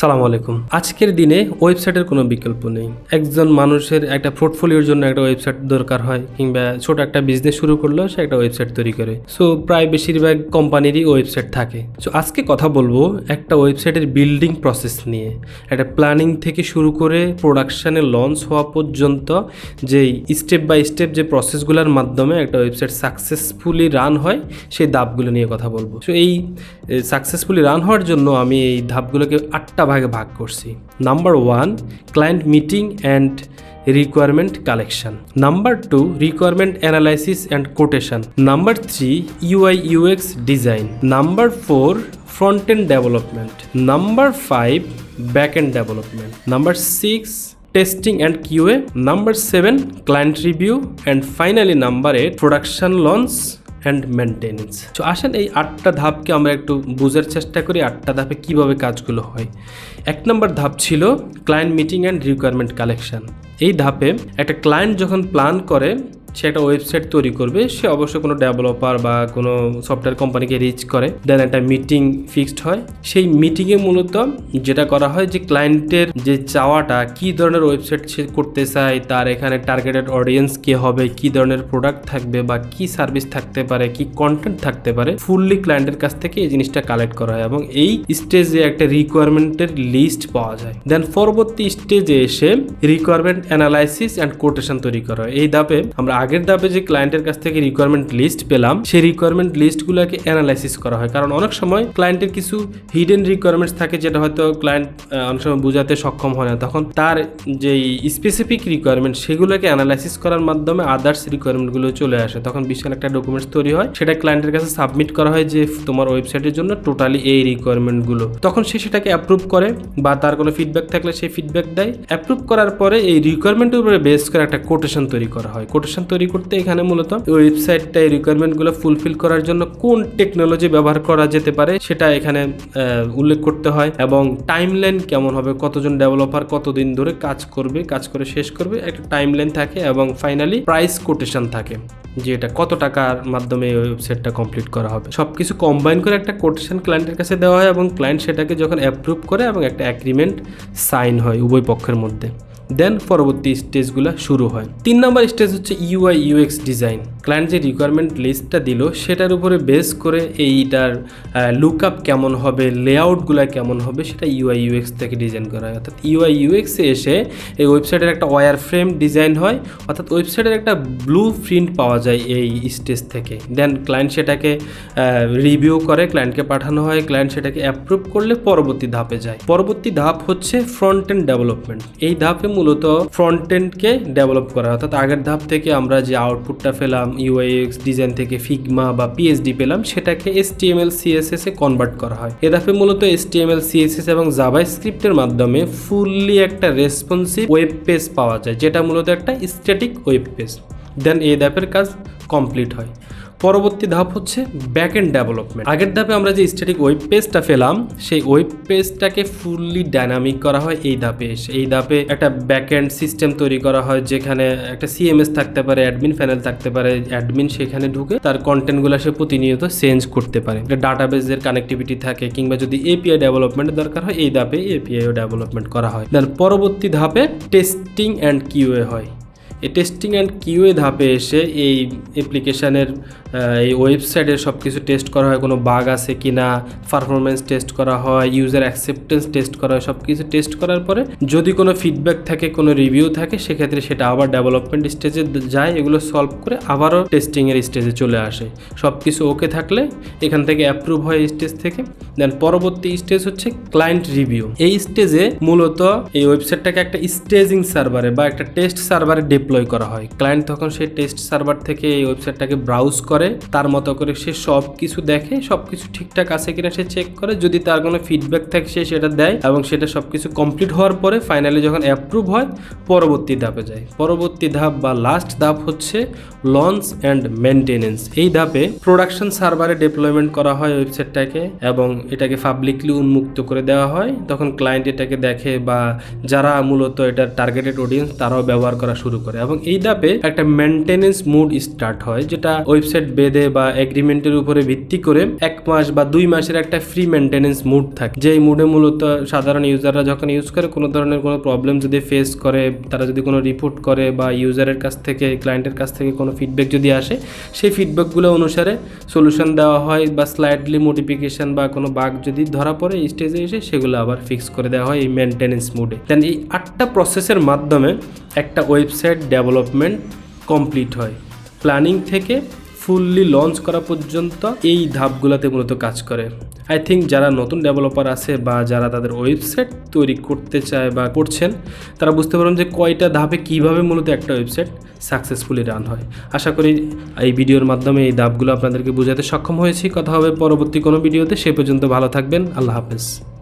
সালাম আলাইকুম। আজকের দিনে ওয়েবসাইটের কোনো বিকল্প নেই। একজন মানুষের একটা পোর্টফোলিওর জন্য একটা ওয়েবসাইট দরকার হয়, কিংবা ছোট একটা বিজনেস শুরু করলেও সে একটা ওয়েবসাইট তৈরি করে। সো প্রায় বেশিরভাগ কোম্পানিরই ওয়েবসাইট থাকে। সো আজকে কথা বলবো একটা ওয়েবসাইটের বিল্ডিং প্রসেস নিয়ে। একটা প্ল্যানিং থেকে শুরু করে প্রোডাকশানে লঞ্চ হওয়া পর্যন্ত যেই স্টেপ বাই স্টেপ যে প্রসেসগুলোর মাধ্যমে একটা ওয়েবসাইট সাকসেসফুলি রান হয়, সেই ধাপগুলো নিয়ে কথা বলবো। সো এই সাকসেসফুলি রান হওয়ার জন্য আমি এই ধাপগুলোকে 8টা ভাগে ভাগ করছি। Number 1, client meeting and requirement collection. Number 2, requirement analysis and quotation. Number 3, UI UX design. Number 4, front end development. Number 5, back end development. Number 6, testing and QA। Number 7, client review. And finally number 8, production launch and maintenance. তো আসেন এই 8টা ধাপকে আমরা একটু বোঝার চেষ্টা করি, 8টা ধাপে কীভাবে কাজগুলো হয়। 1 নম্বর ধাপ ছিল client meeting and requirement collection. এই ধাপে একটা ক্লায়েন্ট যখন প্ল্যান করে সে একটা ওয়েবসাইট তৈরি করবে, সে অবশ্যই কোনো ডেভেলপার বা কোনো সফটওয়্যার কোম্পানিকে রিচ করে, দেন একটা মিটিং ফিক্সড হয়। সেই মিটিংয়ে মূলত যেটা করা হয় যে ক্লায়েন্টের যে চাওয়াটা, কী ধরনের ওয়েবসাইট সে করতে চায়, তার এখানে টার্গেটেড অডিয়েন্স কে হবে, কী ধরনের প্রোডাক্ট থাকবে বা কী সার্ভিস থাকতে পারে, কী কন্টেন্ট থাকতে পারে, ফুললি ক্লায়েন্টের কাছ থেকে এই জিনিসটা কালেক্ট করা হয় এবং এই স্টেজে একটা রিকোয়ারমেন্টের লিস্ট পাওয়া যায়। দেন পরবর্তী স্টেজে এসে রিকোয়ারমেন্ট অ্যানালাইসিস অ্যান্ড কোটেশন তৈরি করা হয়। এই ধাপে আমরা আগের ধাপে যে ক্লায়েন্টের কাছ থেকে রিকোয়ারমেন্ট লিস্ট পেলাম, সেই রিকোয়ারমেন্ট লিস্টগুলোকে অ্যানালাইসিস করা হয়। কারণ অনেক সময় ক্লায়েন্টের কিছু হিডেন রিকোয়ারমেন্টস থাকে যেটা হয়তো ক্লায়েন্ট অনেক সময় বোঝাতে সক্ষম হয় না, তখন তার যেই স্পেসিফিক রিকোয়ারমেন্ট সেগুলোকে অ্যানালাইসিস করার মাধ্যমে আদার্স রিকোয়ারমেন্টগুলো চলে আসে। তখন বিশাল একটা ডকুমেন্টস তৈরি হয়, সেটা ক্লায়েন্টের কাছে সাবমিট করা হয় যে তোমার ওয়েবসাইটের জন্য টোটালি এই রিকোয়ারমেন্টগুলো। তখন সে সেটাকে অ্যাপ্রুভ করে বা তার কোনো ফিডব্যাক থাকলে সেই ফিডব্যাক দেয়। অ্যাপ্রুভ করার পরে এই রিকোয়ারমেন্টের উপরে বেস করে একটা কোটেশন তৈরি করা হয়। কোটেশন তৈরি করতে এখানে মূলত ওয়েবসাইটটা এই রিকোয়ারমেন্টগুলো ফুলফিল করার জন্য কোন টেকনোলজি ব্যবহার করা যেতে পারে সেটা এখানে উল্লেখ করতে হয়, এবং টাইমলাইন কেমন হবে, কতজন ডেভেলপার কতদিন ধরে কাজ করবে, কাজ করে শেষ করবে, একটা টাইমলাইন থাকে, এবং ফাইনালি প্রাইস কোটেশন থাকে যে এটা কত টাকার মাধ্যমে এই ওয়েবসাইটটা কমপ্লিট করা হবে। সবকিছু কম্বাইন করে একটা কোটেশন ক্লায়েন্টের কাছে দেওয়া হয় এবং ক্লায়েন্ট সেটাকে যখন অ্যাপ্রুভ করে এবং একটা অ্যাগ্রিমেন্ট সাইন হয় উভয় পক্ষের মধ্যে, দেন পরবর্তী স্টেজগুলো শুরু হয়। 3 নম্বর স্টেজ হচ্ছে UI UX ডিজাইন। ক্লায়েন্ট যে রিকোয়ারমেন্ট লিস্টটা দিল সেটার উপরে বেস করে এইটার লুকআপ কেমন হবে, লেআউটগুলো কেমন হবে, সেটা UI UX থেকে ডিজাইন করা হয়। অর্থাৎ UI UX এ এসে এই ওয়েবসাইটের একটা ওয়্যার ফ্রেম ডিজাইন হয়, অর্থাৎ ওয়েবসাইটের একটা ব্লু প্রিন্ট পাওয়া যায় এই স্টেজ থেকে। দেন ক্লায়েন্ট সেটাকে রিভিউ করে, ক্লায়েন্টকে পাঠানো হয়, ক্লায়েন্ট সেটাকে অ্যাপ্রুভ করলে পরবর্তী ধাপে যায়। পরবর্তী ধাপ হচ্ছে ফ্রন্ট এন্ড ডেভেলপমেন্ট। এই ধাপে মূলত ফ্রন্ট এন্ডকে ডেভেলপ করা, অর্থাৎ আগের ধাপ থেকে আমরা যে আউটপুটটা পেলাম UI UX ডিজাইন থেকে ফিগমা বা PSD পেলাম, সেটাকে HTML CSS এ কনভার্ট করা হয়। এ ধাপে মূলত HTML CSS এবং জাভাস্ক্রিপ্টের মাধ্যমে ফুললি একটা রেসপন্সিভ ওয়েব পেজ পাওয়া যায়, যেটা মূলত একটা স্ট্যাটিক ওয়েব পেজ। দেন এই ধাপের কাজ কমপ্লিট হয়। পরবর্তী ধাপ হচ্ছে ব্যাক এন্ড ডেভেলপমেন্ট। আগের ধাপে আমরা যে স্ট্যাটিক ওয়েব পেজটা পেলাম, সেই ওয়েব পেজটাকে ফুললি ডাইনামিক করা হয় এই ধাপে এসে। এই ধাপে একটা ব্যাক এন্ড সিস্টেম তৈরি করা হয়, যেখানে একটা CMS থাকতে পারে, অ্যাডমিন প্যানেল থাকতে পারে, অ্যাডমিন সেখানে ঢুকে তার কন্টেন্টগুলো সে প্রতিনিয়ত চেঞ্জ করতে পারে। একটা ডাটাবেজের কানেক্টিভিটি থাকে, কিংবা যদি API ডেভেলপমেন্টের দরকার হয় এই ধাপে APIও ডেভেলপমেন্ট করা হয়। দেন পরবর্তী ধাপে টেস্টিং অ্যান্ড QA হয়। এই টেস্টিং অ্যান্ড QA ধাপে এসে এই অ্যাপ্লিকেশানের এই ওয়েবসাইটের সব কিছু টেস্ট করা হয়, কোনো বাগ আছে কি না, পারফরমেন্স টেস্ট করা হয়, ইউজার অ্যাকসেপ্টেন্স টেস্ট করা হয়। সব কিছু টেস্ট করার পরে যদি কোনো ফিডব্যাক থাকে, কোনো রিভিউ থাকে, সেক্ষেত্রে সেটা আবার ডেভেলপমেন্ট স্টেজে যায়, এগুলো সলভ করে আবারও টেস্টিংয়ের স্টেজে চলে আসে। সব কিছু ওকে থাকলে এখান থেকে অ্যাপ্রুভ হয় এই স্টেজ থেকে। দেন পরবর্তী স্টেজ হচ্ছে ক্লায়েন্ট রিভিউ। এই স্টেজে মূলত এই ওয়েবসাইটটাকে একটা স্টেজিং সার্ভারে বা একটা টেস্ট সার্ভারে ডিপ্লয় করা হয়। ক্লায়েন্ট তখন সেই টেস্ট সার্ভার থেকে এই ওয়েবসাইটটাকে ব্রাউজ করে, তার মতো করে সে সব কিছু দেখে, সব কিছু ঠিকঠাক আছে কিনা সে চেক করে, যদি তার কোনো ফিডব্যাক থাকে সে সেটা দেয়, এবং সেটা সব কিছু কমপ্লিট হওয়ার পরে ফাইনালি যখন অ্যাপ্রুভ হয় পরবর্তী ধাপে যায়। পরবর্তী ধাপ বা লাস্ট ধাপ হচ্ছে লঞ্চ অ্যান্ড মেনটেনেন্স। এই ধাপে প্রোডাকশন সার্ভারে ডিপ্লয়মেন্ট করা হয় ওয়েবসাইটটাকে, এবং এটাকে পাবলিকলি উন্মুক্ত করে দেওয়া হয়। তখন ক্লায়েন্ট এটাকে দেখে, বা যারা মূলত এটার টার্গেটেড অডিয়েন্স তারাও ব্যবহার করা শুরু করে, এবং এই ধাপে একটা মেনটেনেন্স মুড স্টার্ট হয়, যেটা ওয়েবসাইট বেঁধে বা এগ্রিমেন্টের উপরে ভিত্তি করে 1 মাস বা 2 মাসের একটা ফ্রি মেনটেনেন্স মুড থাকে, যেই মুডে মূলত সাধারণ ইউজাররা যখন ইউজ করে কোনো ধরনের কোনো প্রবলেম যদি ফেস করে, তারা যদি কোনো রিপোর্ট করে বা ইউজারের কাছ থেকে ক্লায়েন্টের কাছ থেকে কোনো ফিডব্যাক যদি আসে, সেই ফিডব্যাকগুলো অনুসারে সলিউশন দেওয়া হয় বা স্লাইডলি মডিফিকেশন বা কোনো বাগ যদি ধরা পড়ে এই স্টেজে এসে সেগুলো আবার ফিক্স করে দেওয়া হয় এই মেনটেনেন্স মুডে। দেন এই 8টা প্রসেসের মাধ্যমে একটা ওয়েবসাইট ডেভেলপমেন্ট কমপ্লিট হয়। প্ল্যানিং থেকে ফুললি লঞ্চ করা পর্যন্ত এই ধাপগুলোতে মূলত কাজ করে। আই থিঙ্ক যারা নতুন ডেভেলপার আছে বা যারা তাদের ওয়েবসাইট তৈরি করতে চায় বা করছেন, তারা বুঝতে পারবেন যে কয়টা ধাপে কীভাবে মূলত একটা ওয়েবসাইট সাকসেসফুলি রান হয়। আশা করি এই ভিডিওর মাধ্যমে এই ধাপগুলো আপনাদেরকে বোঝাতে সক্ষম হয়েছি। কথা হবে পরবর্তী কোনো ভিডিওতে, সে পর্যন্ত ভালো থাকবেন। আল্লাহ হাফেজ।